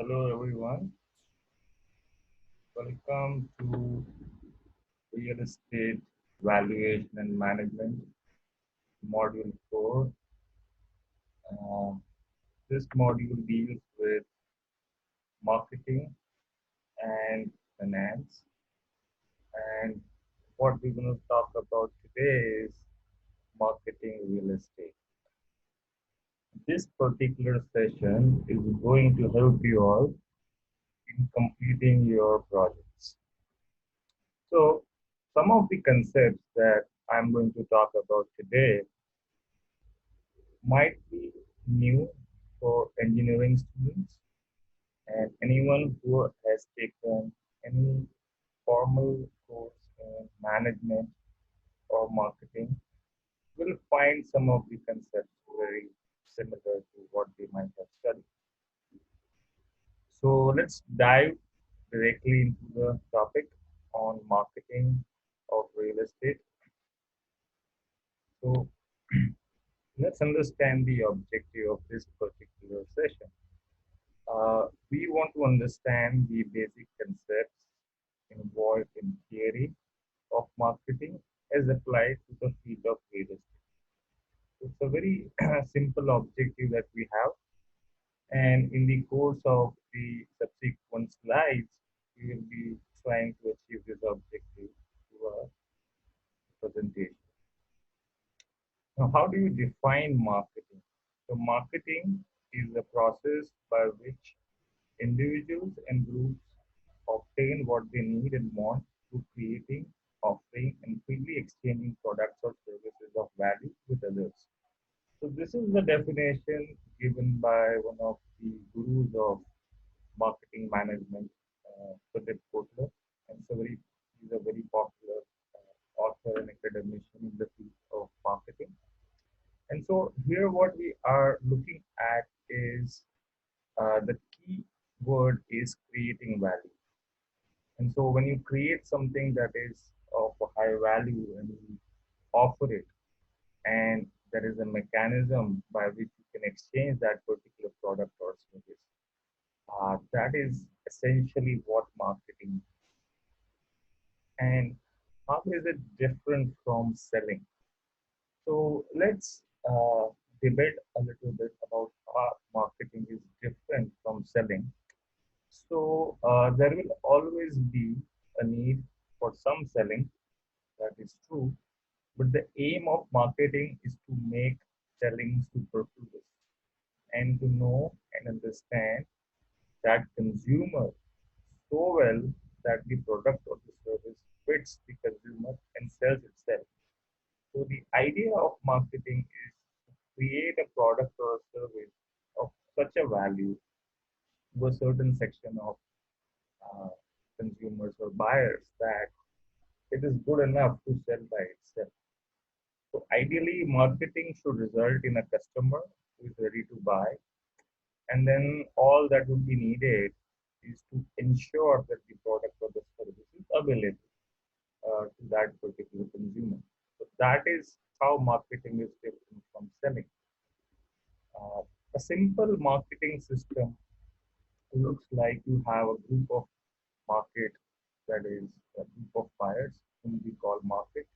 Hello everyone, welcome to Real Estate Valuation and Management Module 4. Uh, this module deals with marketing and finance, and what we're going to talk about today is marketing real estate. This particular session is going to help you all in completing your projects. So, some of the concepts that I'm going to talk about today might be new for engineering students and anyone who has taken any formal course in management or marketing will find some of the concepts very similar to what they might have studied. So let's dive directly into the topic on marketing of real estate. So let's understand the objective of this particular session. We want to understand the basic concepts involved in theory of marketing as applied to the field of real estate. It's a very simple objective that we have, and in the course of the subsequent slides, we will be trying to achieve this objective through a presentation. Now, how do you define marketing? So, marketing is a process by which individuals and groups obtain what they need and want through creating, offering, and freely exchanging products or services of value with others. So this is the definition given by one of the gurus of marketing management, Philip Kotler, and he's a very popular author and academician in the field of marketing. And so here what we are looking at is the key word is creating value. And so when you create something that is of a high value and you offer it, and there is a mechanism by which you can exchange that particular product or service, that is essentially what marketing is. And how is it different from selling? So let's debate a little bit about how marketing is different from selling. So there will always be a need for some selling, that is true, but the aim of marketing is to make selling superfluous and to know and understand that consumer so well that the product or the service fits the consumer and sells itself. So the idea of marketing is to create a product or a service of such a value to a certain section of uh, consumers or buyers that it is good enough to sell by itself. So ideally, marketing should result in a customer who is ready to buy, and then all that would be needed is to ensure that the product or the service is available to that particular consumer. So that is how marketing is different from selling. Uh, a simple marketing system looks like you have a group of market, that is a group of buyers whom we call market,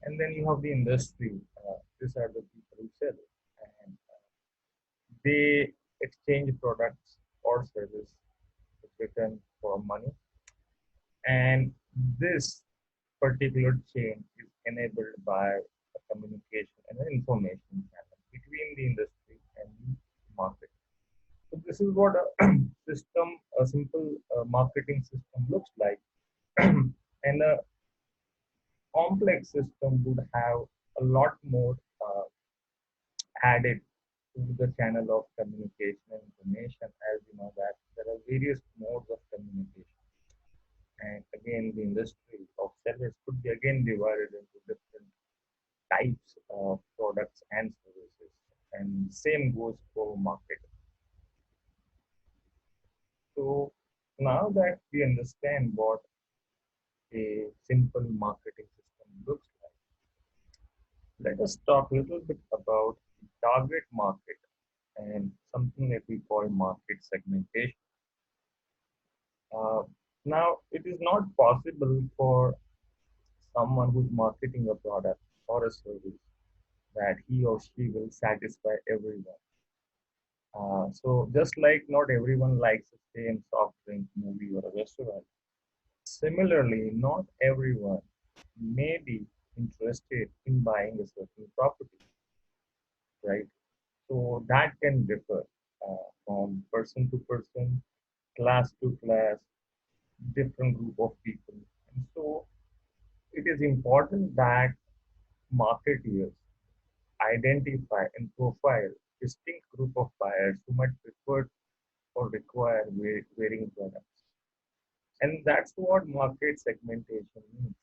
and then you have the industry. These are the people who sell, and they exchange products or service in return for money. And this particular chain is enabled by a communication and an information channel between the industry and the market. So this is what a a simple marketing system looks like. And a complex system would have a lot more added to the channel of communication and information. As you know that there are various modes of communication, and again the industry of sellers could be again divided into different types of products and services, and same goes for market. So now that we understand what a simple marketing system looks like, let us talk a little bit about the target market and something that we call market segmentation. Uh, Now, it is not possible for someone who's marketing a product or a service that he or she will satisfy everyone. So just like not everyone likes the same soft drink, movie, or a restaurant, similarly, not everyone may be interested in buying a certain property, right? So that can differ from person to person, class to class, different group of people. And so it is important that marketeers identify and profile distinct group of buyers who might prefer or require varying products. And that's what market segmentation means.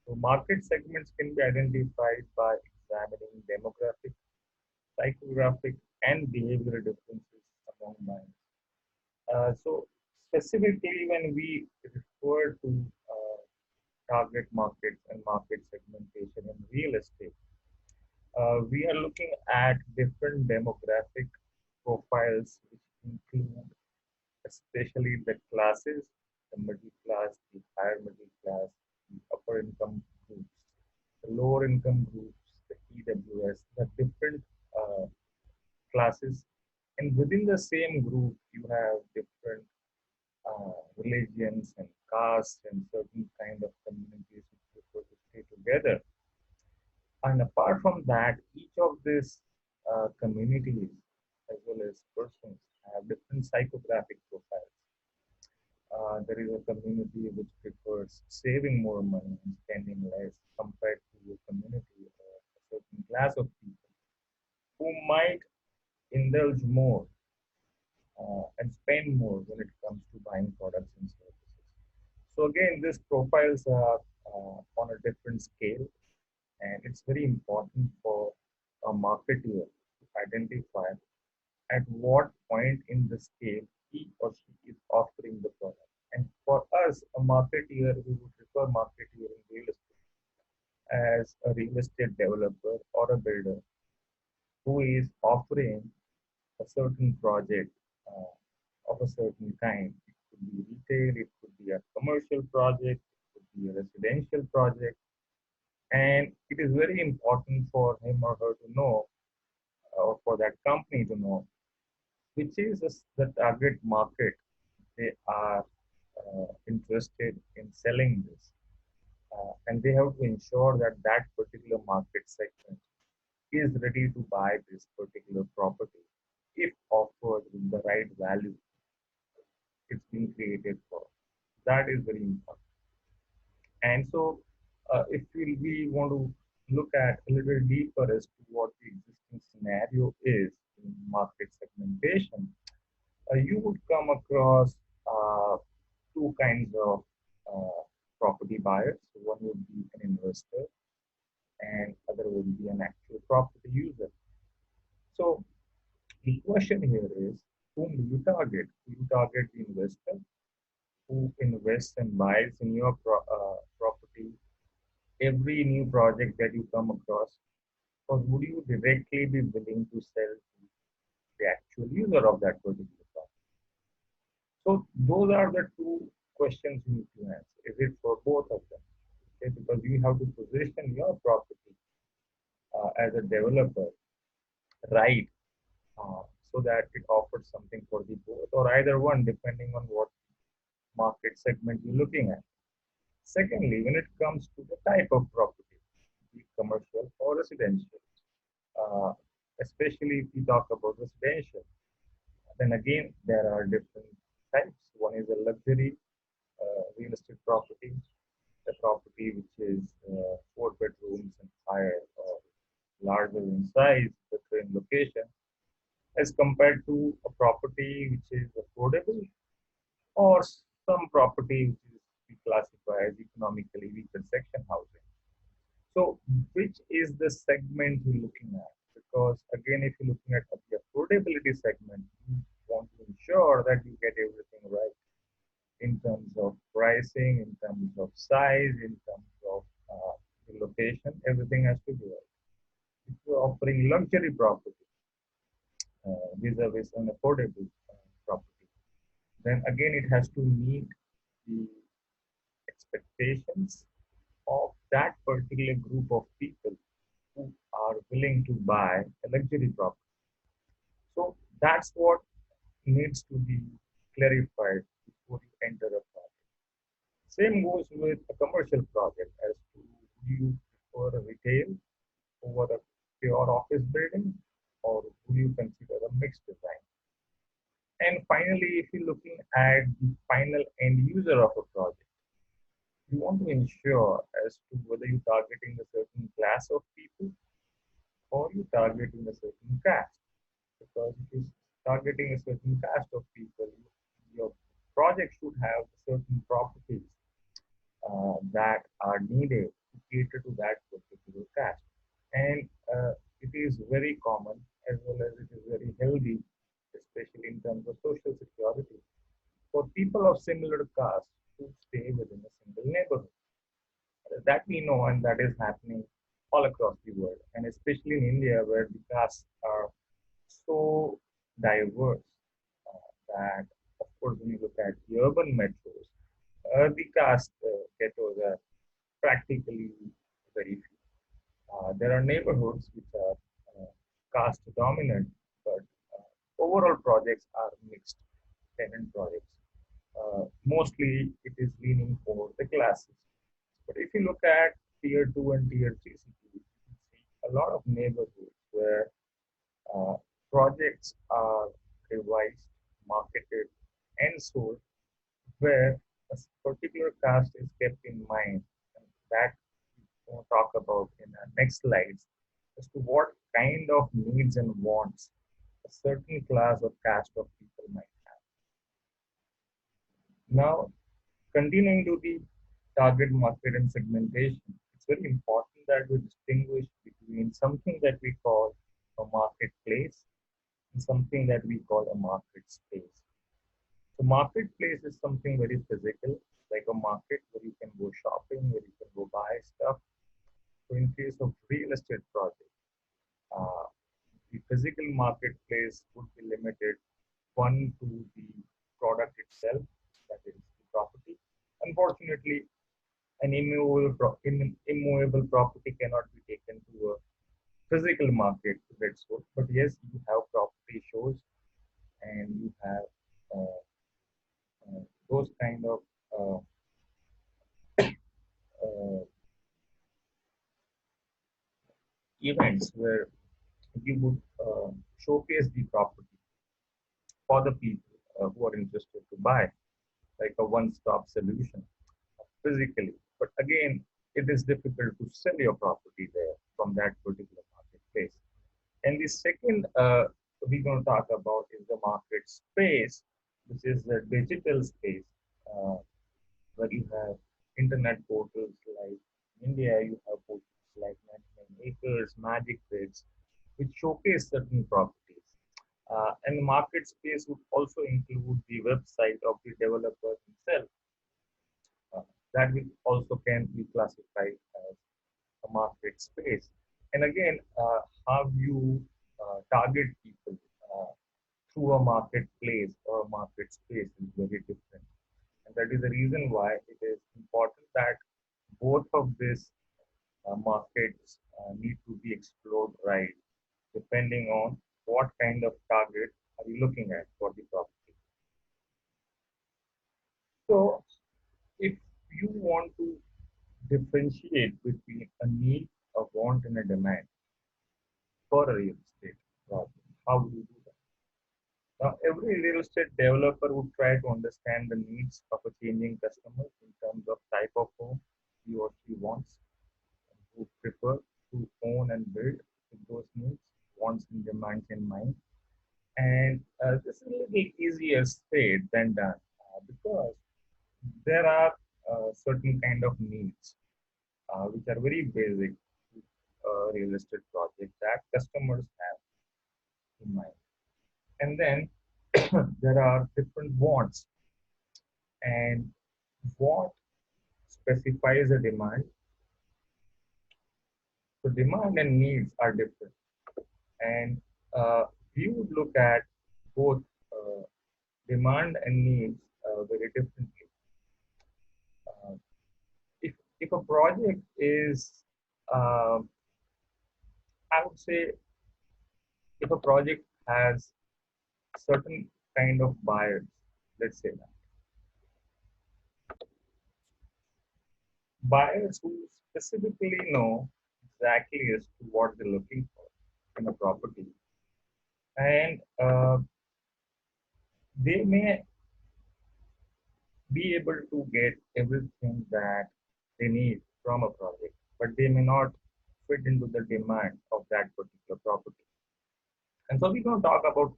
So market segments can be identified by examining demographic, psychographic, and behavioral differences among buyers. So specifically when we refer to target markets and market segmentation in real estate, we are looking at different demographic profiles which include especially the classes, the middle class, the higher middle class, the upper income groups, the lower income groups, the EWS, the different uh, classes. And within the same group, you have different religions and castes and certain kind of communities which prefer to stay together. And apart from that, each of these communities as well as persons have different psychographic profiles. There is a community which prefers saving more money and spending less compared to a community or a certain class of people who might indulge more and spend more when it comes to buying products and services. So again, these profiles are on a different scale, and it's very important for a marketer to identify at what point in the scale he or she is offering the product. And for us, a marketeer, we would refer marketeer in real estate as a real estate developer or a builder who is offering a certain project of a certain kind. It could be retail, it could be a commercial project, it could be a residential project. And it is very important for him or her to know, or for that company to know, which is the target market they are interested in selling this. And they have to ensure that that particular market segment is ready to buy this particular property if offered with the right value it's been created for. That is very important. And so, if we want to look at a little deeper as to what the existing scenario is in market segmentation, you would come across two kinds of uh, property buyers. One would be an investor, and other would be an actual property user. So the question here is, whom do you target? Do you target the investor who invests and buys in your property every new project that you come across, or would you directly be willing to sell to the actual user of that particular property? So those are the two questions you need to answer. Is it for both of them? Okay, because you have to position your property as a developer, right, so that it offers something for the both or either one, depending on what market segment you're looking at. Secondly, when it comes to the type of property, be it commercial or residential, uh, especially if we talk about residential, then again there are different types. One is a luxury real estate property, a property which is four bedrooms and higher or larger in size, better in location, as compared to a property which is affordable or some property which is we classify as economically weaker section housing. So, which is the segment you're looking at? Because again, if you're looking at the affordability segment, you want to ensure that you get everything right in terms of pricing, in terms of size, in terms of the location. Everything has to be right. If you're offering luxury property, vis-a-vis an affordable property. Then again, it has to meet the expectations of that particular group of people who are willing to buy a luxury property. So that's what needs to be clarified before you enter a project. Same goes with a commercial project as to do you prefer a retail over a pure office building or would you consider a mixed design? And finally, if you're looking at the final end user of a project, you want to ensure as to whether you're targeting a certain class of people or you're targeting a certain caste. Because if you're targeting a certain caste of people, your project should have certain properties that are needed to cater to that particular caste. And it is very common as well as it is very healthy, especially in terms of social security, for people of similar caste to stay within a single neighborhood. That we know, and that is happening all across the world, and especially in India, where the castes are so diverse that, of course, when you look at the urban metros, the caste ghettos are practically very few. There are neighborhoods which are caste dominant, but overall projects are mixed tenant projects. Mostly it is leaning for the classes. But if you look at tier 2 and tier 3 cities, you can see a lot of neighborhoods where uh, projects are revised, marketed, and sold where a particular caste is kept in mind. And that we will talk about in our next slides as to what kind of needs and wants a certain class of caste of people might have. Now, continuing to the target market and segmentation, it's very important that we distinguish between something that we call a marketplace and something that we call a market space. So marketplace is something very physical, like a market where you can go shopping, where you can go buy stuff. So in case of real estate project, uh, the physical marketplace would be limited one to the product itself, that is the property. Unfortunately, an immovable property cannot be taken to a physical market to get sold. But yes, you have property shows and you have uh, those kind of uh, uh, events where you would showcase the property for the people who are interested to buy, like a one-stop solution physically. But again, it is difficult to sell your property there from that particular marketplace. And the second we're going to talk about is the market space, which is the digital space, uh, where you have internet portals like in India, you have portals like 99 Acres, Magic Bids, which showcase certain properties. And the market space would also include the website of the developer himself. Uh, that will also can be classified as a market space. And again, how you target people through a marketplace or a market space is very different. And that is the reason why it is important that both of these markets need to be explored right, depending on what kind of target are you looking at for the property. So, if you want to differentiate between a need, a want, and a demand for a real estate project, how do you do that? Now, every real estate developer would try to understand the needs of a changing customer in terms of type of home he or she wants, who prefer to own and build with those needs, wants and demands in mind. And this is a little easier said than done because there are certain kind of needs which are very basic to a real estate project that customers have in mind. And then there are different wants, and what specifies a demand. So demand and needs are different. And we would look at both demand and needs very differently. Uh, if a project is, uh, I would say, if a project has certain kind of buyers, let's say that buyers who specifically know exactly as to what they're looking for in a property, and they may be able to get everything that they need from a project, but they may not fit into the demand of that particular property. And so we're going to talk about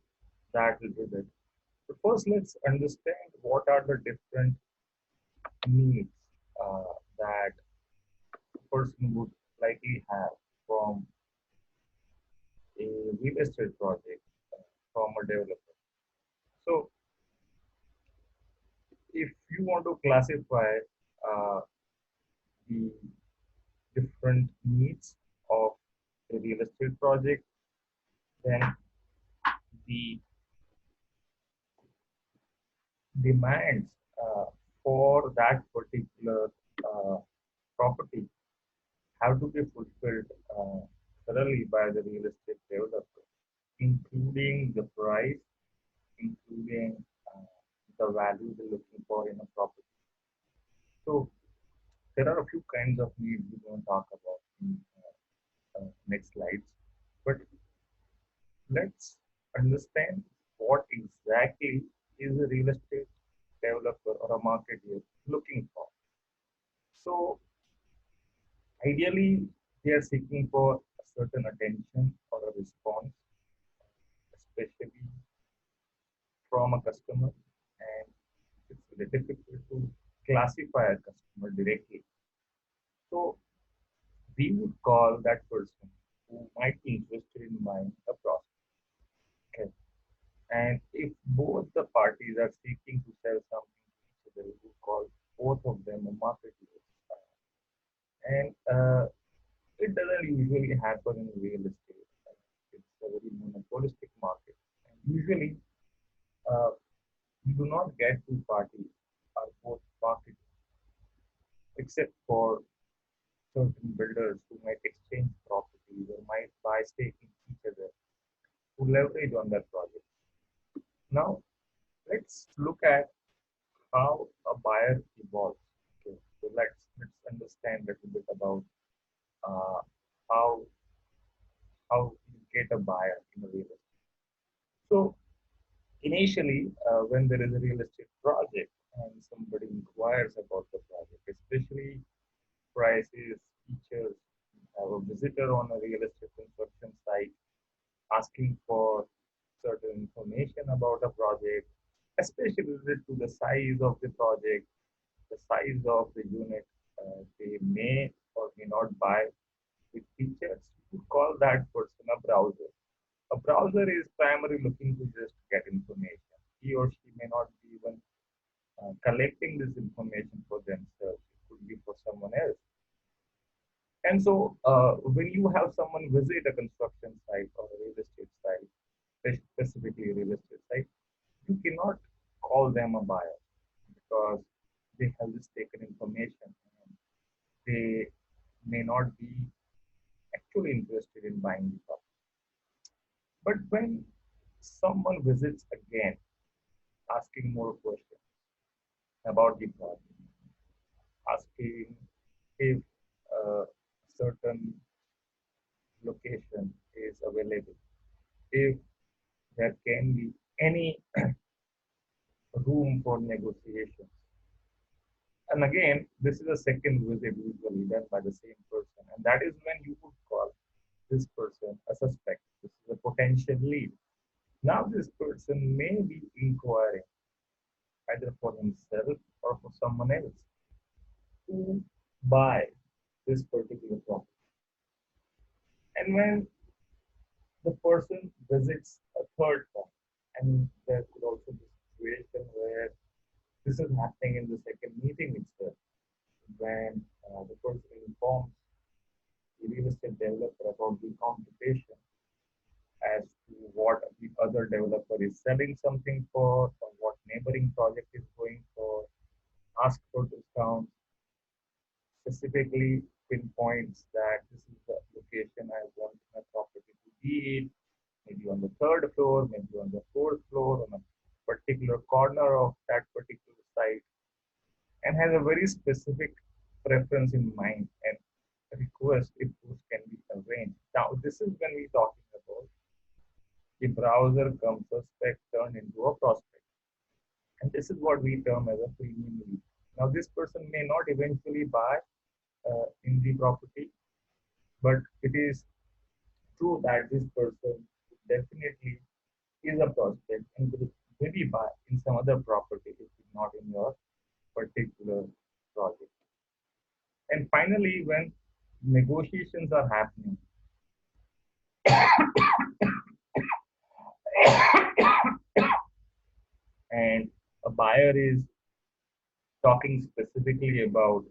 that a little bit. But first, let's understand what are the different needs that a person would likely have from a real estate project from a developer. So, if you want to classify uh, the different needs of a real estate project, then the demands for that particular uh, property have to be fulfilled thoroughly by the real estate developer, including the price, including uh, the value they're looking for in a property. So there are a few kinds of needs we're going to talk about in next slides. But let's understand what exactly is a real estate developer or a marketer looking for. So ideally, they are seeking for a certain attention or a response, especially from a customer, and it's very difficult to classify a customer directly. So we would call that person who might be interested in buying a property. Okay. And if both the parties are seeking to sell something to each other, we would call both of them a marketers. And it doesn't usually happen in real estate. It's a very monopolistic market. And usually, uh, you do not get two parties are both marketers, except for certain builders who might exchange properties or might buy stake in each other to leverage on that project. Now, let's look at how a buyer evolves. Okay, so let's understand a little bit about uh, how you get a buyer in a real estate. So initially, when there is a real estate project and somebody inquires about the project, especially prices, features, have a visitor on a real estate construction site asking for certain information about a project, especially related to the size of the project, the size of the unit they may or may not buy with features. You could call that person a browser. A browser is primarily looking to just get information. He or she may not be even collecting this information for themselves. It could be for someone else. And so, when you have someone visit a construction site or a real estate site, specifically a real estate site, you cannot call them a buyer because they have just taken information and they may not be actually interested in buying the property. But when someone visits again, asking more questions about the project, asking if a certain location is available, if there can be any room for negotiation. And again, this is a second visit usually done by the same person, and that is when you would call this person a suspect. This is a potential lead. Now, this person may be inquiring either for himself or for someone else to buy this particular property. And when the person visits a third time, and there could also be a situation where this is happening in the second meeting itself, when the person informs the real estate developer about the competition as to what the other developer is selling something for, or what neighboring project is going for, ask for discounts, specifically pinpoints that this is the location I want my property to be in, maybe on the third floor, maybe on the fourth floor, on a particular corner of that particular site, and has a very specific preference in mind and request if those can be arranged. Now, this is when we're talking about the browser comes suspect turned into a prospect. And this is what we term as a premium lead. Now, this person may not eventually buy in the property, but it is true that this person definitely is a prospect and will maybe buy in some other property if it's not in your particular project. And finally, when negotiations are happening, and a buyer is talking specifically about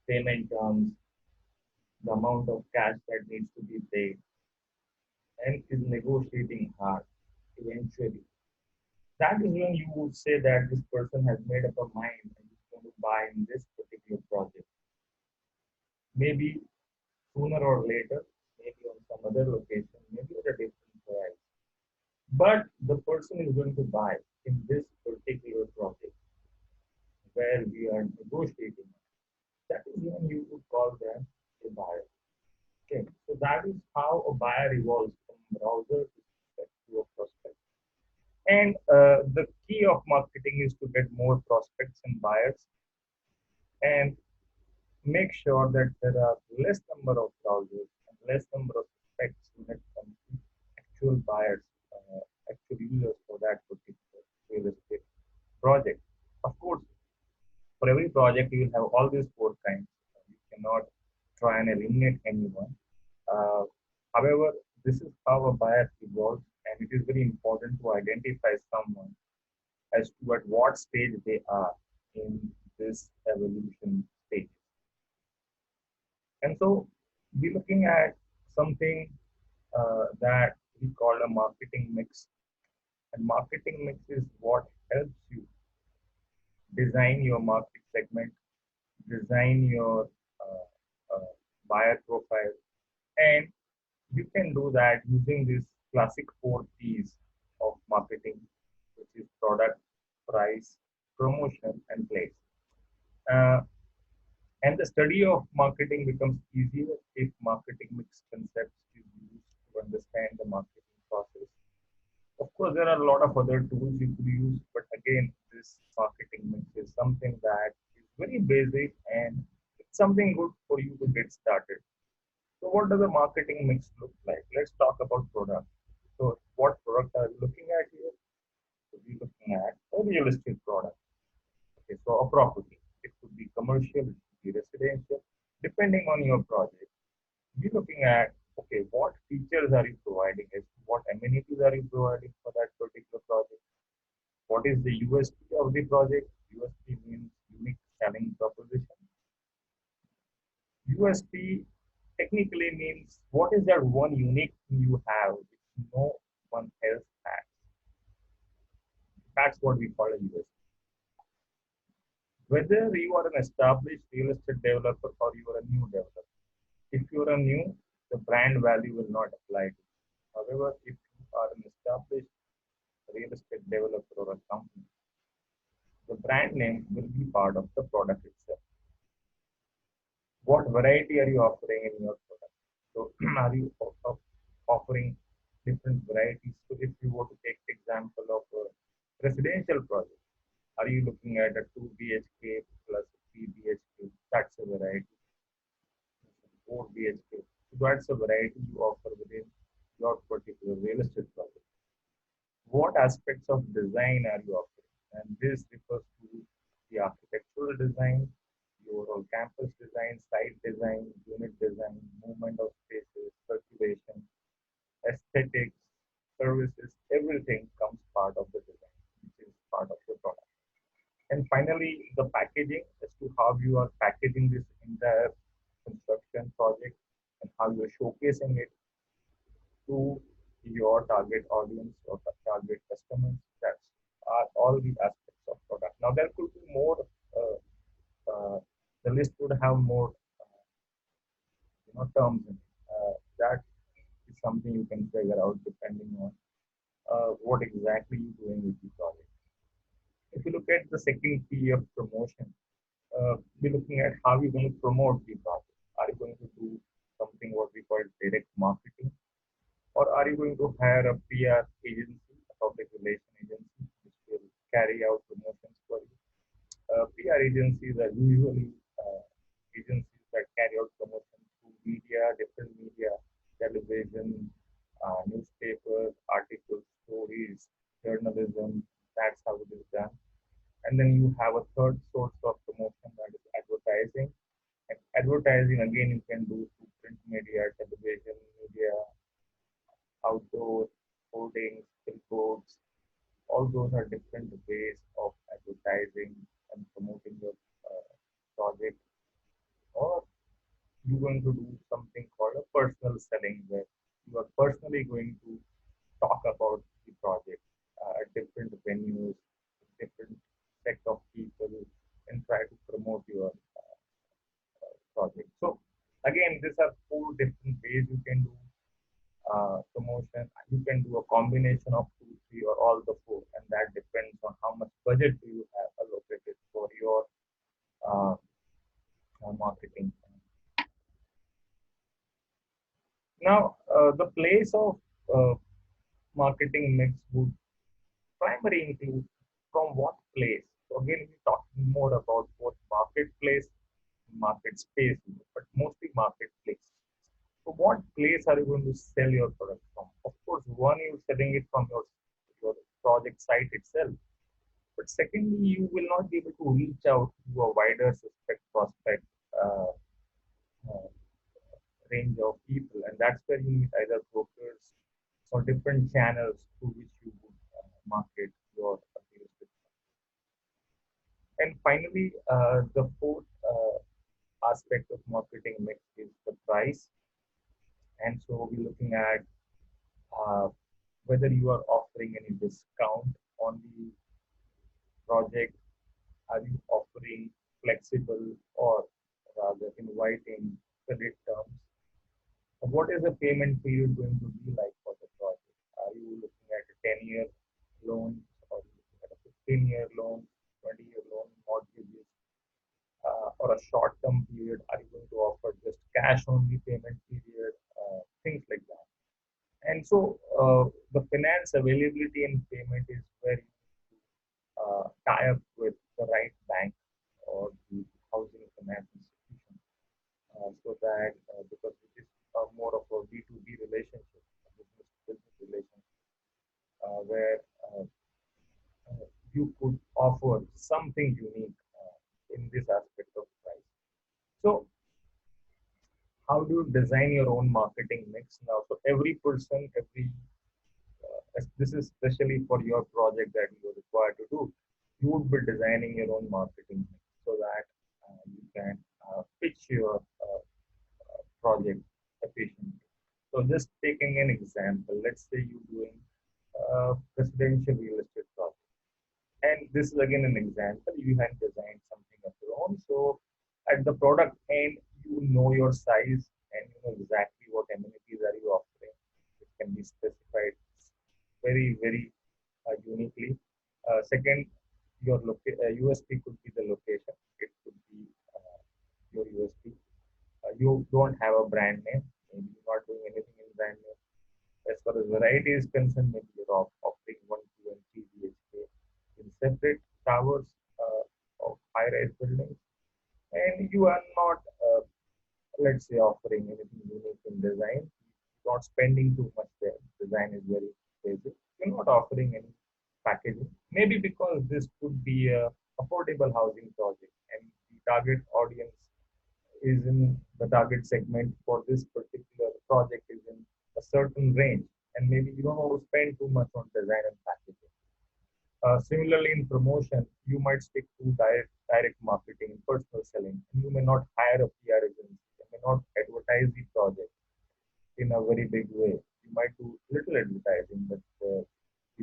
payment terms, the amount of cash that needs to be paid, and is negotiating hard eventually. That is when you would say that this person has made up a mind and is going to buy in this particular project. Maybe sooner or later, maybe on some other location, maybe at a different price. But the person is going to buy in this particular project where we are negotiating. That is when you would call them a buyer. Okay, so that is how a buyer evolves from browser to a prospect. And the key of marketing is to get more prospects and buyers, and make sure that there are less number of browsers and less number of prospects when it comes to actual buyers, actual users for that particular real estate project. Of course, for every project, you will have all these four kinds. You cannot try and eliminate anyone. Uh, However, this is how a buyer evolves, and it is very important to identify someone as to at what stage they are in this evolution stage. And so, we're looking at something that we call a marketing mix. And marketing mix is what helps you design your market segment, design your buyer profile, and you can do that using this classic four P's of marketing, which is product, price, promotion, and place. Uh, and the study of marketing becomes easier if marketing mix concepts is used to understand the marketing process. Of course, there are a lot of other tools you could use, but again, this marketing mix is something that is very basic and it's something good for you to get started. So, what does a marketing mix look like? Let's talk about product. So, what product are we looking at here? So, we're looking at a real estate product. Okay, so a property. It could be commercial, it could be residential, depending on your project. We're looking at, okay, what features are you providing? What amenities are you providing for that particular project? What is the USP of the project? USP means unique selling proposition. USP technically means what is that one unique thing you have which no one else has. That's what we call a USP. Whether you are an established real estate developer or you are a new developer, if you are a new, the brand value will not apply to you. However, if you are an established real estate developer or a company, the brand name will be part of the product itself. What variety are you offering in your product? So, are you offering different varieties? So, if you were to take the example of a residential project, are you looking at a 2 BHK plus 3 BHK? That's a variety. 4 BHK. So, that's a variety you offer within your particular real estate project. What aspects of design are you offering? And this refers to the architectural design, the overall campus design, site design, unit design, movement of spaces, circulation, aesthetics, services, everything comes part of the design, which is part of the product. And finally, the packaging as to how you are packaging this entire construction project and how you are showcasing it to your target audience or target customers. That's are all the aspects of product. Now there could be more. Uh, the list would have more, terms in it. That is something you can figure out depending on what exactly you're doing with the project. If you look at the second P of promotion, we're looking at how you're going to promote the project. Are you going to do something what we call direct marketing, or are you going to hire a PR agency, a public relation agency, which will carry out promotions for you? PR agencies are usually agencies that carry out promotions through media, different media, television, newspapers, articles, stories, journalism. That's how it is done. And then you have a third source of promotion, that is advertising. And advertising, again, you can do through print media, television, media, outdoor, hoardings, billboards. All those are different ways of advertising and promoting your project. Or you're going to do something called a personal selling, where you are personally going to talk about the project at different venues, different set of people, and try to promote your project. So again, these are four different ways you can do promotion. You can do a combination of two, three, or all the four, and that depends on how much budget do you have allocated for your uh, marketing. Now, the place of uh, marketing mix would primarily include from what place. So again, we're talking more about both marketplace and market space, but mostly marketplace. So what place are you going to sell your product from? Of course, one, you're selling it from your project site itself. But secondly, you will not be able to reach out to a wider suspect prospect uh, uh, range of people, and that's where you need either brokers or different channels through which you would market your real estate. And finally, the fourth aspect of marketing mix is the price. And so we're looking at uh, whether you are offering any discount on the project. Are you offering flexible or rather inviting credit terms? What is the payment period going to be like for the project? Are you looking at a 10-year loan, or looking at a 15-year loan, 20-year loan, mortgages, or a short-term period? Are you going to offer just cash-only payment period? Things like that. And so the finance availability and payment is where you tie up with the right bank or the housing finance institution, so that because it is more of a B2B relationship, a business-to-business relationship, where you could offer something unique in this aspect of price. So how do you design your own marketing mix now? So every person, this is especially for your project that you are required to do, you would be designing your own marketing mix so that you can pitch your project efficiently. So just taking an example, let's say you're doing residential real estate project. And this is again an example. You have designed something of your own. So at the product end, you know your size and you know exactly what amenities are you offering. It can be specified very, very uniquely. Second, your USP could be the location. It could be your USP. You don't have a brand name. Maybe you're not doing anything in brand name. As far as variety is concerned, maybe you're offering 1, 2, and 3 BHK in separate towers of high-rise buildings, and you are not, let's say, offering anything unique in design. You're not spending too much there. Design is very basic. You're not offering any packaging. Maybe because this could be a affordable housing project, and the target audience is in the target segment for this particular project is in a certain range, and maybe you don't want to spend too much on design and packaging. Similarly, in promotion, you might stick to direct marketing, personal selling. You may not hire a PR agency. You may not advertise the project in a very big way. You might do little advertising, but the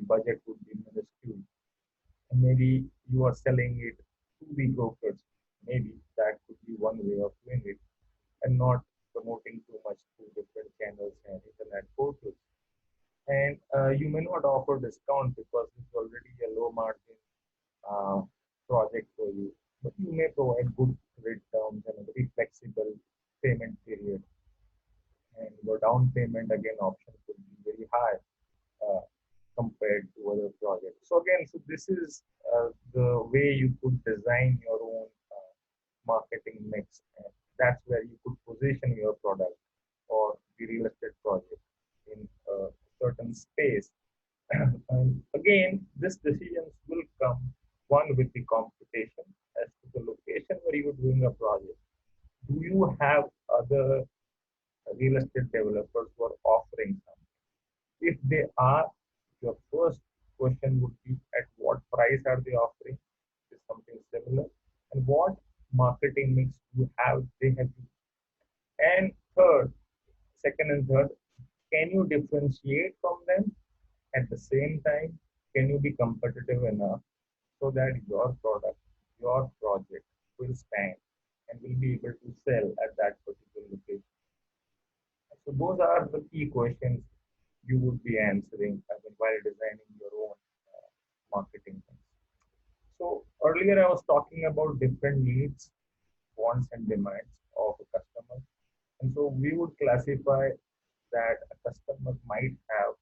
budget would be minuscule. And maybe you are selling it to the brokers. Maybe that could be one way of doing it, and not promoting too much through different channels and internet portals. And you may not offer discount because it's already a low margin uh, project for you, but you may provide good credit terms and a very flexible payment period. And your down payment again option could be very high uh, compared to other projects. So again, so this is the way you could design your own marketing mix. And that's where you could position your product or the real estate project in a certain space. And again, these decisions will come one with the computation as to the location where you're doing a project. Do you have other real estate developers who are offering something? If they are, your first question would be at what price are they offering? Is something similar? And what marketing mix you have they have used? And third, second and third, can you differentiate from them? At the same time, can you be competitive enough so that your product, your project will stand and will be able to sell at that particular location? So those are the key questions you would be answering while designing your own marketing things. So earlier I was talking about different needs, wants and demands of a customer. And so we would classify that a customer might have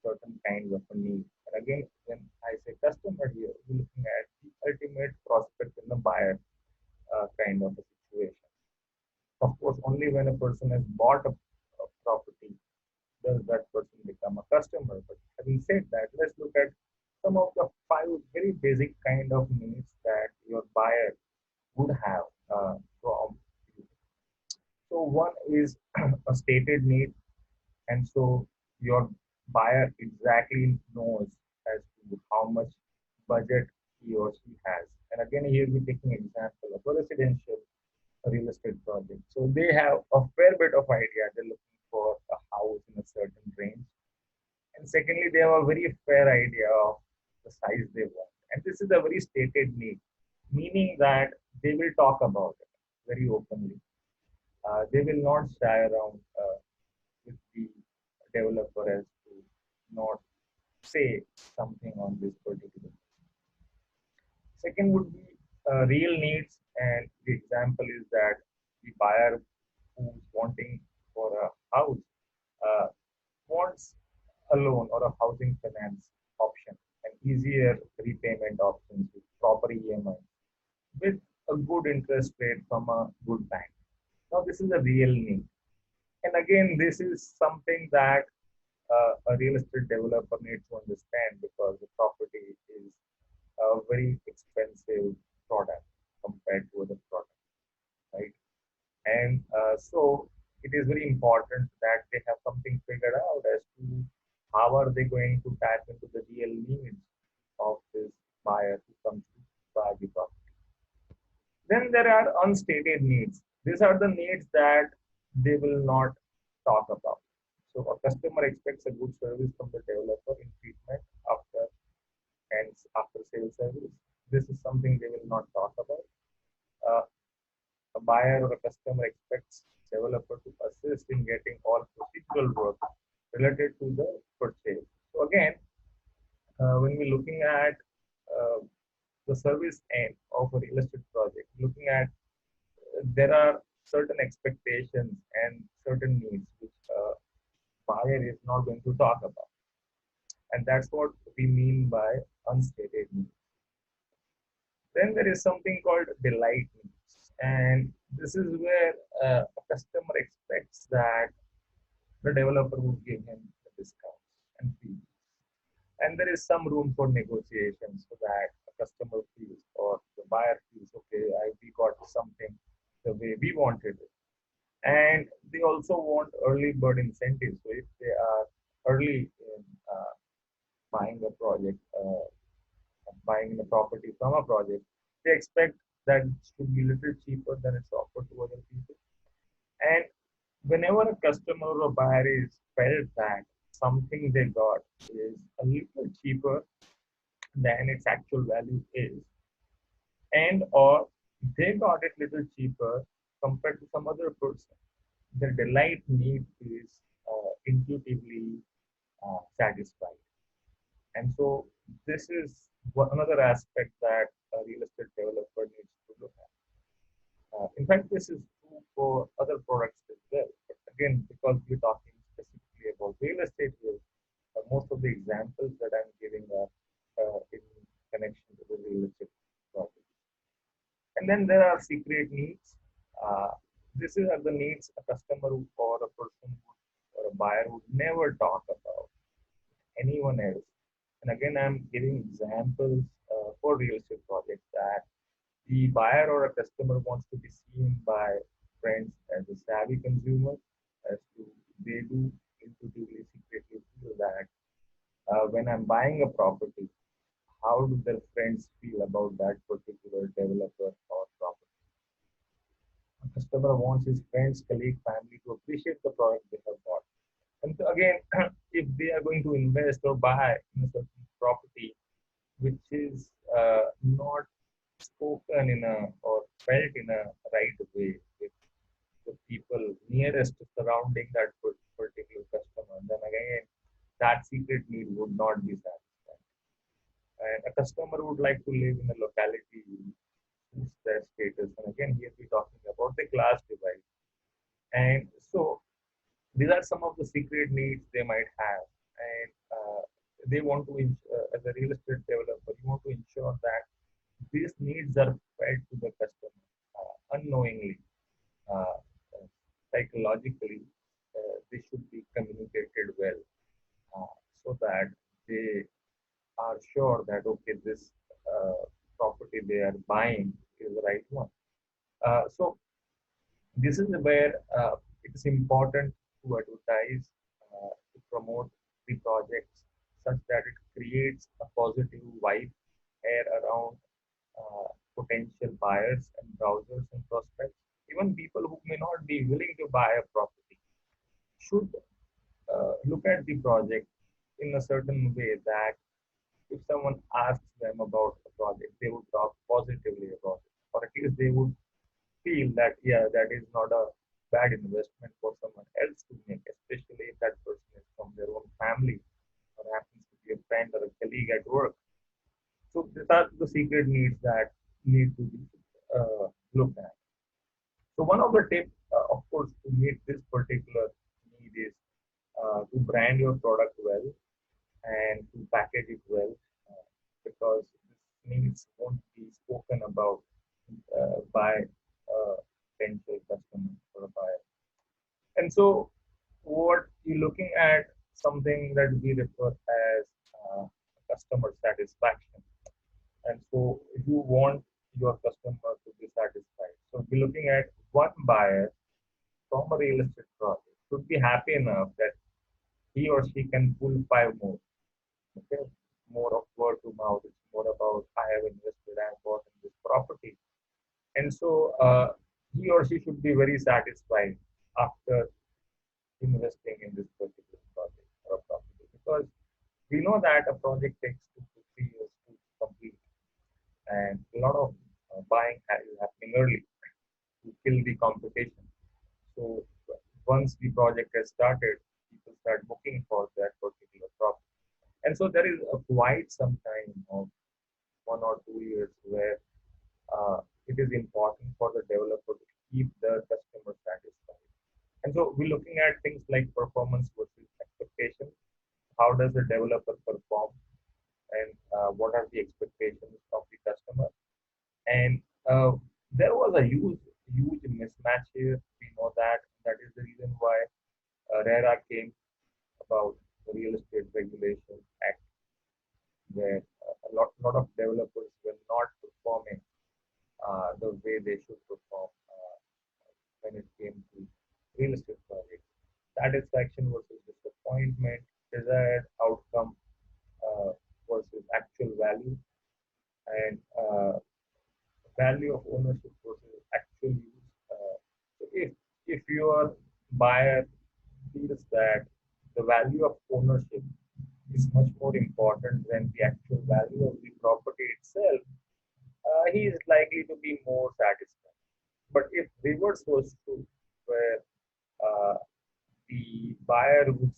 certain kinds of a need. And again, when I say customer here, we're looking at the ultimate prospect in the buyer kind of a situation. Of course, only when a person has bought a property does that person become a customer. But having said that, let's look at some of the five very basic kind of needs that your buyer would have from you. So one is a stated need, and so your buyer exactly knows as to how much budget he or she has. And again, here we're taking example of a residential real estate project. So they have a fair bit of idea. They're looking for a house in a certain range. And secondly, they have a very fair idea of the size they want. And this is a very stated need, meaning that they will talk about it very openly. They will not shy around with the developer as to not say something on this particular. Second would be real needs, and the example is that the buyer who's wanting for a house uh, wants a loan or a housing finance option, an easier repayment options with proper EMI, with a good interest rate from a good bank. Now, this is a real need. And again, this is something that a real estate developer needs to understand because the property is a very expensive product compared to other products, right? And so it is very important that they have something figured out as to how are they going to tap into the real needs of this buyer who comes to buy the property. Then there are unstated needs. These are the needs that they will not talk about. So a customer expects a good service from the developer in treatment after and after sales service. This is something they will not talk about. Uh, a buyer or a customer expects developer to assist in getting all procedural work related to the purchase. So again, when we're looking at uh, the service end of a real estate project, looking at there are certain expectations and certain needs which a buyer is not going to talk about, and that's what we mean by unstated needs. Then there is something called delight needs, and this is where a customer expects that the developer would give him the discounts and fees. And there is some room for negotiation so that a customer feels or the buyer feels, okay, we got something the way we wanted it. And they also want early bird incentives. So if they are early in buying a project, buying the property from a project, they expect that it should be a little cheaper than it's offered to other people. And whenever a customer or buyer is felt that something they got is a little cheaper than its actual value is, and or they got it little cheaper compared to some other person. The delight need is intuitively satisfied. And so this is another aspect that a real estate developer needs to look at. In fact, this is true for other products as well. But again, because we're talking specifically about real estate here, most of the examples that I'm giving are in connection to the real estate project. And then there are secret needs. Uh, this is are the needs a customer or a person or a buyer would never talk about anyone else. And again, I'm giving examples for real estate projects that the buyer or a customer wants to be seen by friends as a savvy consumer, as to they do intuitively, secretly feel that when I'm buying a property, how do their friends feel about that particular developer or property? A customer wants his friends, colleague, family to appreciate the product they have bought. And so again, if they are going to invest or buy in a certain property, which is not spoken in a or felt in a right way with the people nearest surrounding that particular customer, then again, that secret need would not be satisfied. And a customer would like to live in a locality whose their status. And again, here we're talking about the class divide. And so these are some of the secret needs they might have. And they want to, as a real estate developer, you want to ensure that these needs are fed to the customer unknowingly, uh, psychologically. They should be communicated well so that they are sure that okay, this property they are buying is the right one. So this is where it is important to advertise, to promote the projects such that it creates a positive vibe air around potential buyers and browsers and prospects. Even people who may not be willing to buy a property should look at the project in a certain way that if someone asks them about the project, they would talk positively about it, or at least they would feel that yeah, that is not a bad investment for someone else to make, especially if that person is from their own family or happens to be a friend or a colleague at work. So these are the secret needs that need to be looked at. So one of the tips, of course, to meet this particular need is to brand your product well and to package it well, because this needs won't be spoken about by a potential customer or a buyer. And so what you're looking at something that we refer as customer satisfaction. And so you want your customer to be satisfied. So we're looking at one buyer from a real estate project should be happy enough that he or she can pull five more. Okay, more of word to mouth. It's more about I have invested, I have bought in this property, and so he or she should be very satisfied after investing in this particular project or a property, because we know that a project takes 2 to 3 years to complete, and a lot of buying is happening early to kill the competition. So once the project has started, people start booking for that particular property. And so there is a quite some time of 1 or 2 years where it is important for the developer to keep the customer satisfied. And so we're looking at things like performance versus expectation. How does the developer perform, and what are the expectations of the customer? And there was a huge mismatch here. We know that that is the reason why RERA came about, the Real Estate Regulation Act, where lot of developers were not performing the way they should perform when it came to real estate projects. Satisfaction versus disappointment, desired outcome versus actual value, and value of ownership versus actual use. So if your buyer feels that the value of ownership is much more important than the actual value of the property itself, he is likely to be more satisfied. But if reverse was true, where uh, the buyer would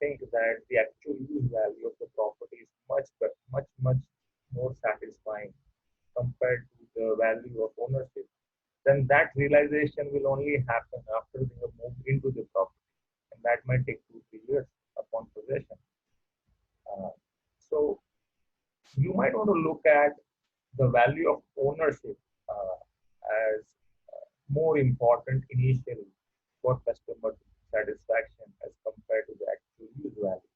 think that the actual use value of the property is much more satisfying compared to the value of ownership, then that realization will only happen after they have moved into the property, and that might take 2 3 years upon possession. Uh, so you might want to look at the value of ownership as more important initially for customer satisfaction as compared to the actual use value.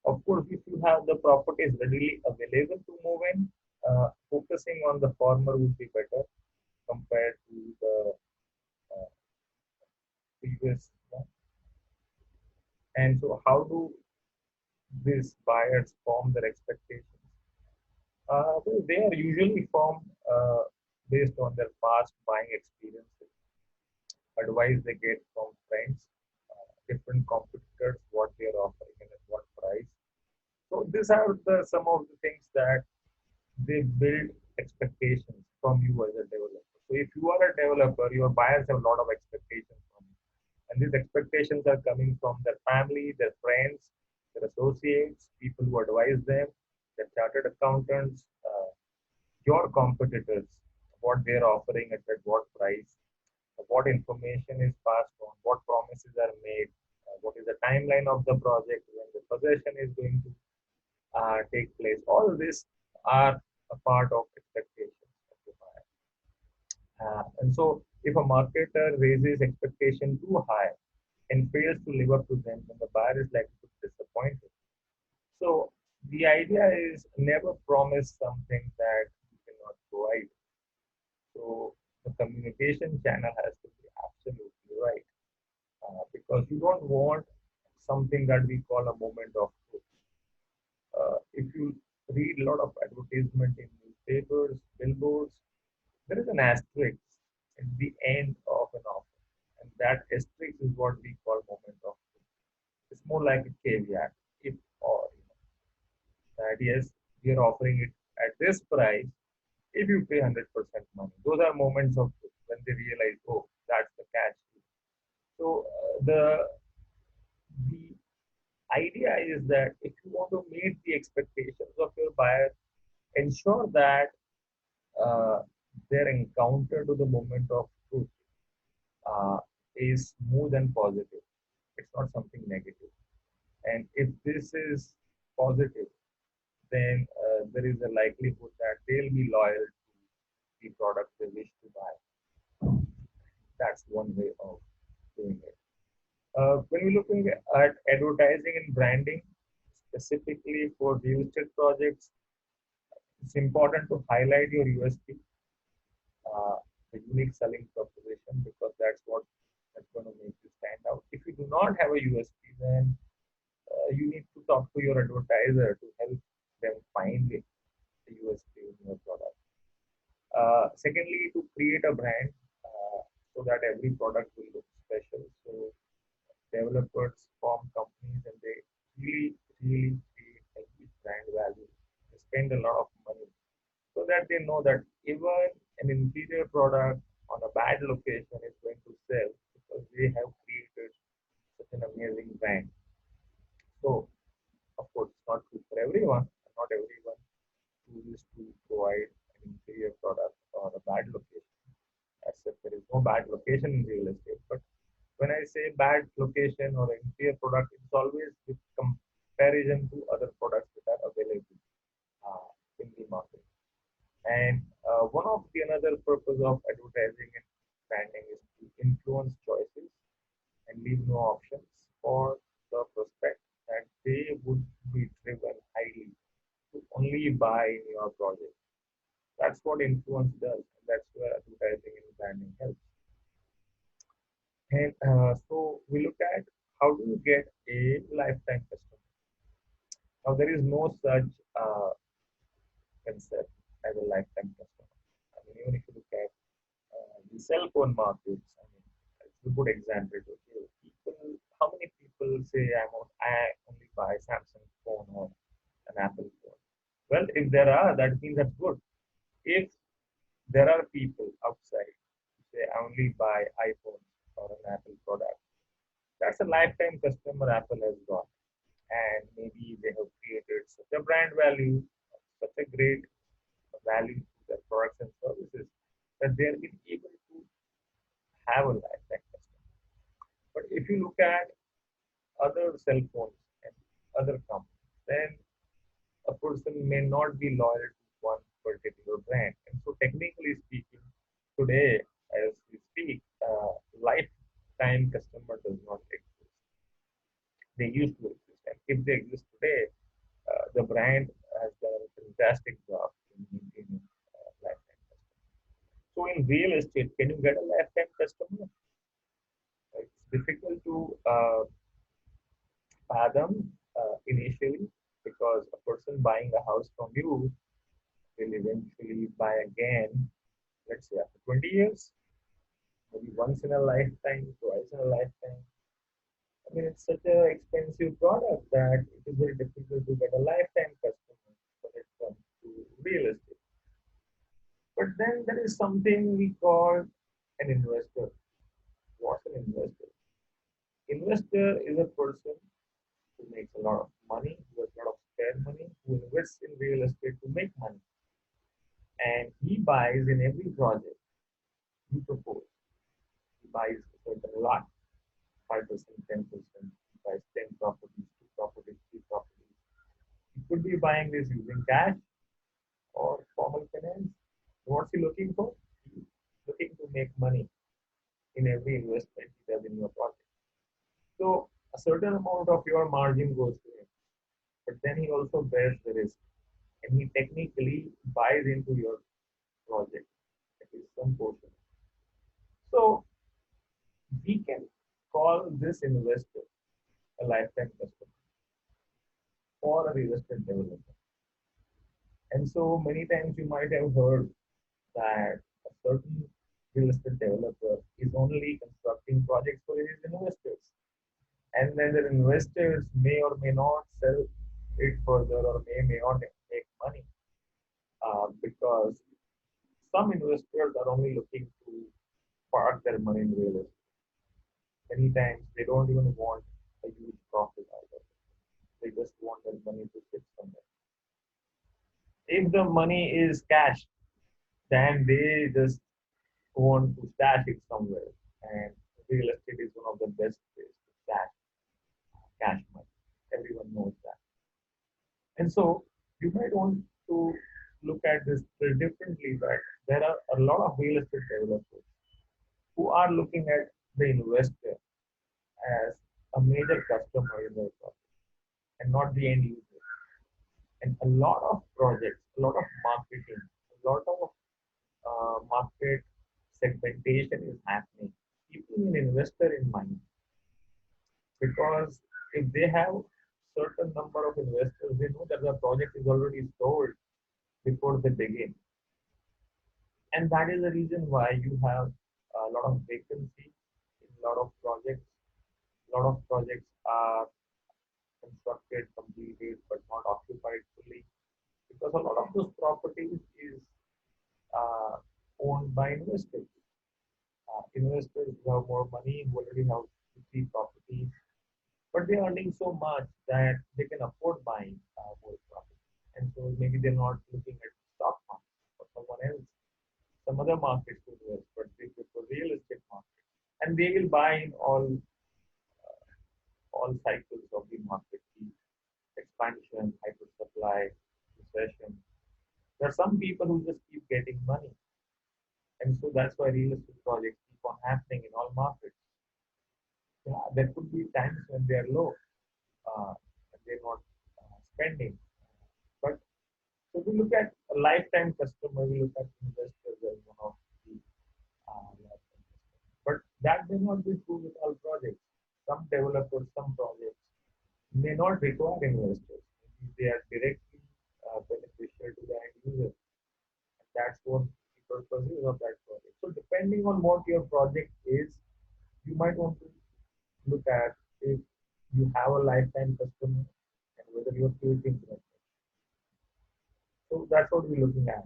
Of course, if you have the properties readily available to move in, focusing on the former would be better compared to the uh, previous one. And so, how do these buyers form their expectations? Well, they are usually formed based on their past buying experiences, advice they get from friends, different competitors, what they are offering and at what price. So these are some of the things that they build expectations from you as a developer. So if you are a developer, your buyers have a lot of expectations from you. And these expectations are coming from their family, their friends, their associates, people who advise them, their chartered accountants, your competitors, what they're offering at what price, what information is passed on, what promises are made, what is the timeline of the project, when the possession is going to take place. All these are a part of expectations of the buyer. And so, if a marketer raises expectation too high and fails to live up to them, then the buyer is likely to be disappointed. So, the idea is never promise something that you cannot provide. So, the communication channel has to be absolutely right because you don't want something that we call a moment of truth. If you read a lot of advertisement in newspapers, billboards, there is an asterisk at the end of an offer, and that asterisk is what we call moment of truth. It's more like a caveat, if or that yes, we are offering it at this price if you pay 100% money. Those are moments of truth when they realize, oh, that's the catch. So the idea is that if you want to meet the expectations of your buyer, ensure that uh, their encounter to the moment of truth uh, is smooth and positive. It's not something negative. And if this is positive, then there is a likelihood that they'll be loyal to the product they wish to buy. That's one way of doing it. When we're looking at advertising and branding, specifically for real estate projects, it's important to highlight your USP, the unique selling proposition, because that's going to make you stand out. If you do not have a USP, then you need to talk to your advertiser to help them find it, the USP in your product. Secondly, to create a brand so that every product will look special. So developers form companies and they really create a huge brand value. They spend a lot of money so that they know that even an inferior product on a bad location is going to sell because they have created such an amazing brand. So, of course, it's not true for everyone. Not everyone chooses to provide an inferior product or a bad location. As if there is no bad location in real estate. But when I say bad location or inferior product, it's always with comparison to other products that are available in the market. And one of the another purpose of advertising and branding is to influence choices and leave no options for the prospect that they would be driven highly to only buy in your project. That's what influence does. And that's where advertising and branding helps. And so we look at how do you get a lifetime customer. Now there is no such concept as a lifetime customer. I mean, even if you look at the cell phone markets, I mean, it's a good example. Okay, people, how many people say I only buy Samsung phone or an Apple phone. Well, if there are, that means that's good. If there are people outside who say I only buy iPhone or an Apple product, that's a lifetime customer Apple has got. And maybe they have created such a brand value, such a great value to their products and services that they have been able to have a lifetime customer. But if you look at other cell phones and other companies, then a person may not be loyal to one particular brand. And so, technically speaking, today, as we speak, lifetime customer does not exist. They used to exist. And if they exist today, the brand has done a fantastic job in maintaining lifetime customer. So, in real estate, can you get a lifetime customer? It's difficult to fathom initially because a person buying a house from you will eventually buy again, let's say after 20 years, maybe once in a lifetime, twice in a lifetime. I mean, it's such an expensive product that it is very difficult to get a lifetime customer when it comes to real estate. But then there is something we call an investor. What's an investor? Investor is a person who makes a lot of money, who has a lot of spare money, who invests in real estate to make money. And he buys in every project he proposes. He buys a certain lot, 5%, 10%, he buys 10 properties, 2 properties, 3 properties. He could be buying this using cash or formal finance. What's he looking for? He's looking to make money in every investment he does in your project. So a certain amount of your margin goes to him, but then he also bears the risk and he technically buys into your project, at least some portion. So we can call this investor a lifetime customer or a real estate developer. And so many times you might have heard that a certain real estate developer is only constructing projects for his investors. And then the investors may or may not sell it further or may not make money because some investors are only looking to park their money in real estate. Many times they don't even want a huge profit out of it. They just want their money to sit somewhere. If the money is cash, then they just want to stash it somewhere. And real estate is one of the best ways to stash cash money. Everyone knows that. And so you might want to look at this very differently, but there are a lot of real estate developers who are looking at the investor as a major customer in their project and not the end user. And a lot of projects, a lot of marketing, a lot of market segmentation is happening, keeping an investor in mind. Because if they have certain number of investors, they know that the project is already sold before they begin. And that is the reason why you have a lot of vacancy in a lot of projects. A lot of projects are constructed, completed, but not occupied fully because a lot of those properties is uh, owned by investors. Investors who have more money, who already have 50 properties, but they're earning so much that they can afford buying more property. And so maybe they're not looking at stock market or someone else, some other markets to invest, but they prefer real estate market. And they will buy in all cycles of the market, the expansion, hyper supply, recession. There are some people who just keep getting money. And so that's why real estate projects keep on happening in all markets. Yeah, there could be times when they are low and they're not spending. But so we look at a lifetime customer, we look at investors as one of the lifetime customers. But that may not be true with all projects. Some developers, some projects may not require investors. Maybe they are directly beneficial to the end user. And that's what the purpose is of that project. So depending on what your project is, you might want to look at if you have a lifetime customer your faith in them. So that's what we're looking at.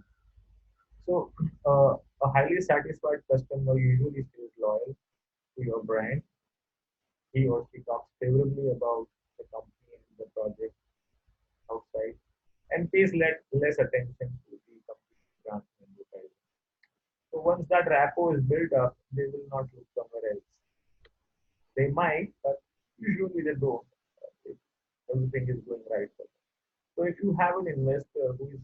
So a highly satisfied customer usually stays loyal to your brand. He or she talks favorably about the company and the project outside and pays less attention to the company brand and advertising. So once that rapport is built up, they will not look somewhere else. They might, but usually they don't if everything is going right for them. So if you have an investor whose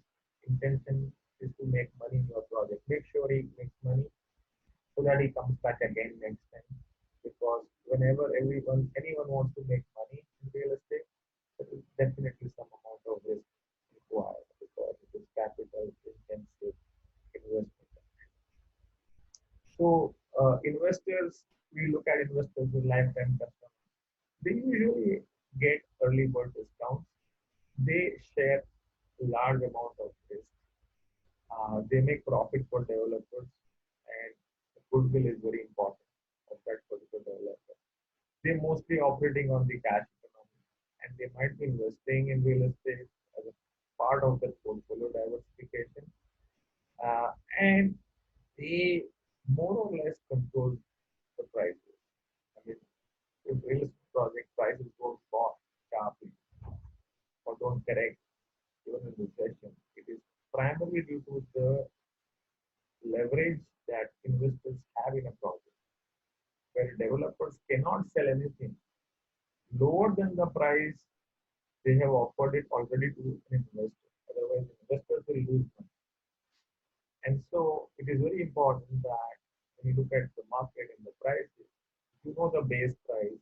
intention is to make money in your project, make sure he makes money so that he comes back again next time. Because whenever anyone wants to make money in real estate, there is definitely some amount of risk required because it is capital intensive investment. So investors, we look at investors with lifetime customers. They usually get early bird discounts. They share large amount of risk. They make profit for developers, and the goodwill is very important of that particular developer. They're mostly operating on the cash economy, and they might be investing in real estate as a part of their portfolio diversification. And they more or less control the prices. I mean, if real estate project prices go up sharply or don't correct even in recession, it is primarily due to the leverage that investors have in a project, where developers cannot sell anything lower than the price they have offered it already to an investor. Otherwise, investors will lose money. And so it is very important that when you look at the market and the prices, you know the base price,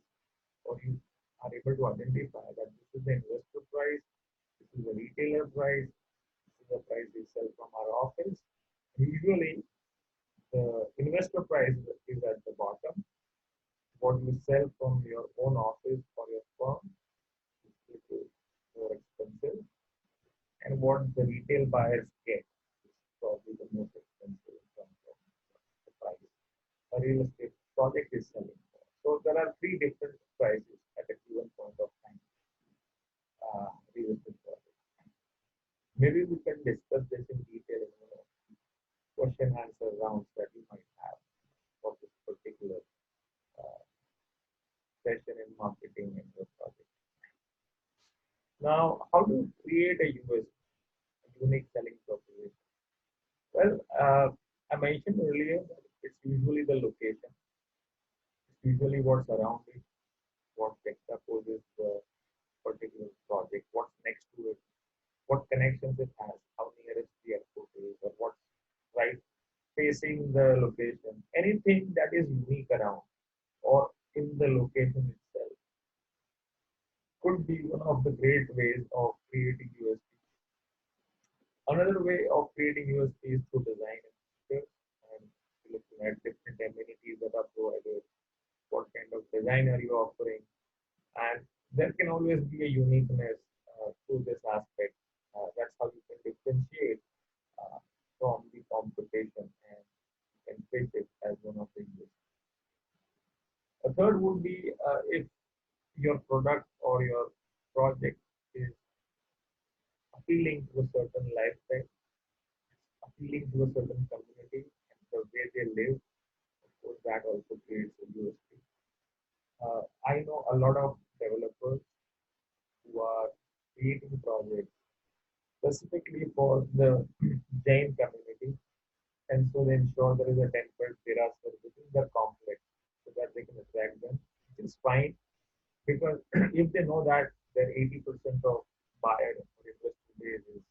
or you are able to identify that this is the investor price, this is the retailer price, this is the price we sell from our office. Usually, the investor price is at the bottom. What you sell from your own office or your firm is little more expensive, and what the retail buyers get is probably the most expensive in terms of the price a real estate project is selling for. So there are three different prices at a given point of time. Real estate project. Maybe we can discuss this in detail in question answer rounds that you might have for this particular uh, session in marketing and your project. Now, how to create a unique selling proposition? Well, I mentioned earlier that it's usually the location, it's usually what's around it, what juxtaposes the particular project, what's next to it, what connections it has, how nearest the airport is, or what's right facing the location. Anything that is unique around or in the location itself could be one of the great ways of creating USP. Another way of creating USP is through design and features, and looking at different amenities that are provided, what kind of design are you offering, and there can always be a uniqueness to this aspect. That's how you can differentiate uh, from the competition and can pitch it as one of the use. A third would be if your product or your project is appealing to a certain lifestyle, appealing to a certain community, and the way they live, of course, that also creates a USP. I know a lot of developers who are creating projects specifically for the Jain community, and so they ensure there is a tempered terrace within the complex so that they can attract them, which is fine because if they know that their 80% of buyer or investor base is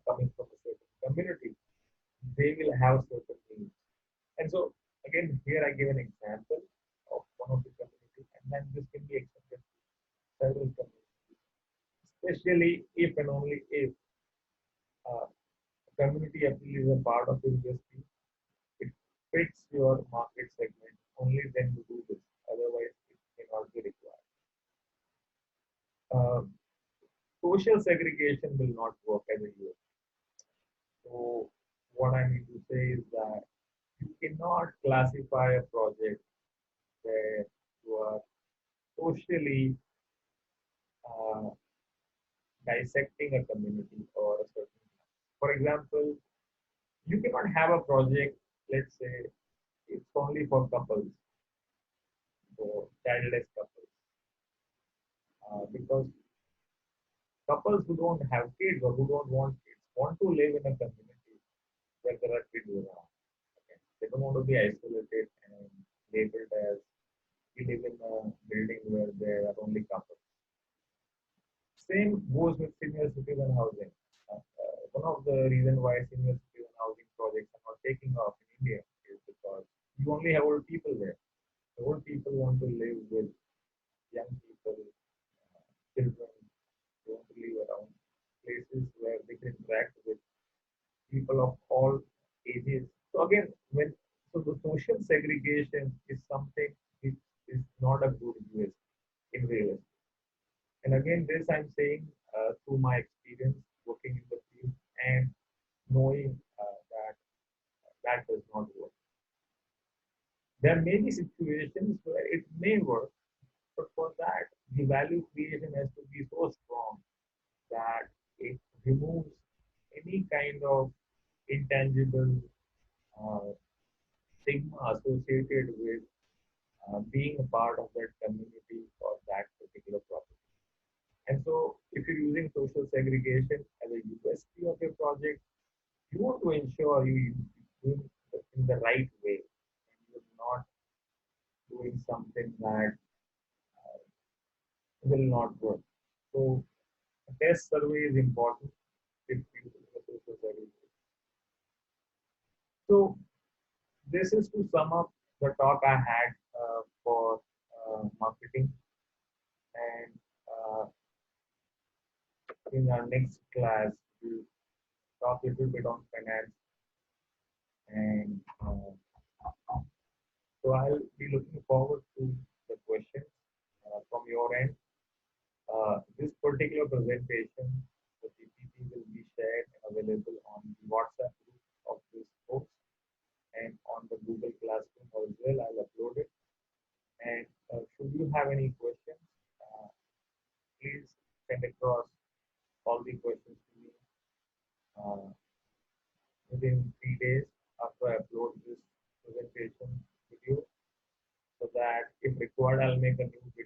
coming from a certain community, they will have certain needs. And so again, here I give an example of one of the community, and then this can be extended to several communities, especially if and only if uh, community appeal is a part of your USP. It fits your market segment. Only then you do this. Otherwise, it may not be required. Uh, Social segregation will not work as a USP. So, what I mean to say is that you cannot classify a project where you are socially uh, dissecting a community or a certain. For example, you cannot have a project, let's say, it's only for couples, for childless couples, because couples who don't have kids or who don't want kids want to live in a community where there are kids around. Okay? They don't want to be isolated and labeled as we live in a building where there are only couples. Same goes with senior citizen housing. One of the reasons why senior citizen housing projects are not taking off in India is because you only have old people there. The old people want to live with young people, children, they want to live around places where they can interact with people of all ages. So again, when so the social segregation is something which is not a good use in real estate. And again, this I'm saying through my experience working in the field and knowing that that does not work. There may be situations where it may work, but for that, the value creation has to be so strong that it removes any kind of intangible uh, stigma associated with being a part of that community or that particular property. And so, if you're using social segregation as a USP of your project, you want to ensure you do it in the right way and you're not doing something that will not work. So, a test survey is important if you do the social segregation. So, this is to sum up the talk I had for marketing. And in our next class, we'll talk a little bit on finance. And so I'll be looking forward to the questions from your end. This particular presentation, the PPT will be shared and available on the WhatsApp group of this course and on the Google Classroom as well. I'll upload it. And should you have any questions, uh, please send across all the questions to me uh, within 3 days after I upload this presentation video so that if required, I'll make a new video